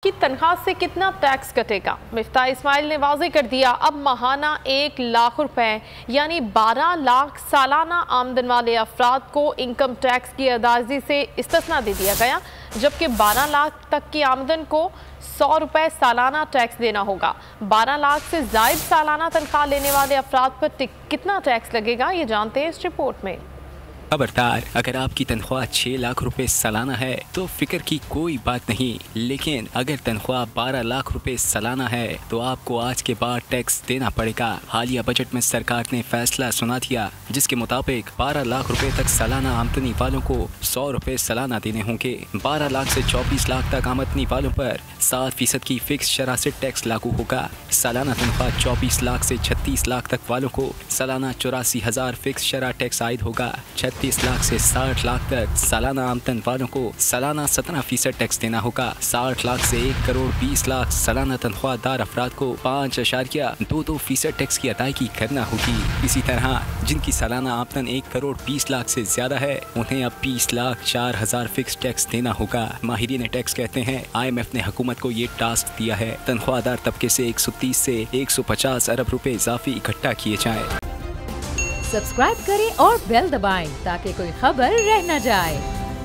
की तनख्वाह से कितना टैक्स कटेगा? मिफ्ता इस्माइल ने वाज़ेह कर दिया। अब माहाना 1 लाख रुपए यानी 12 लाख सालाना आमदन वाले अफराद को इनकम टैक्स की अदायगी से इस्तिस्ना दे दिया गया, जबकि 12 लाख तक की आमदन को 100 रुपए सालाना टैक्स देना होगा। 12 लाख से ज़ायद सालाना तनख्वाह लेने वाले अफराद पर कितना टैक्स लगेगा, ये जानते हैं इस रिपोर्ट में। खबरदार, अगर आपकी तनख्वाह 6 लाख रुपए सालाना है तो फिक्र की कोई बात नहीं, लेकिन अगर तनख्वाह 12 लाख रुपए सालाना है तो आपको आज के बाद टैक्स देना पड़ेगा। हालिया बजट में सरकार ने फैसला सुना दिया, जिसके मुताबिक 12 लाख रुपए तक सालाना आमदनी वालों को 100 रुपए सालाना देने होंगे। 12 लाख से 24 लाख तक आमदनी वालों पर 7% की फिक्स शरह से टैक्स लागू होगा। सालाना तनख्वाह 24 लाख से 36 लाख तक वालों को सालाना 84,000 फिक्स शरह टैक्स आयद होगा। 36 लाख से 60 लाख तक सालाना आमदन वालों को सालाना 17% टैक्स देना होगा। 60 लाख से 1 करोड़ 20 लाख सालाना तनख्वाहदार अफराद को 5.22% टैक्स की अदायगी करना होगी। इसी तरह जिनकी सालाना आमदन 1 करोड़ 20 लाख से ज्यादा है, उन्हें अब 20 लाख 4,000 फिक्स टैक्स देना होगा। माहिरीन टैक्स कहते हैं IMF ने हुकूमत को ये टास्क दिया है, तनख्वाहदार तबके से 130 से 150 अरब रुपए इजाफी इकट्ठा किए जाएं। सब्सक्राइब करें और बेल दबाएं ताकि कोई खबर रह न जाए।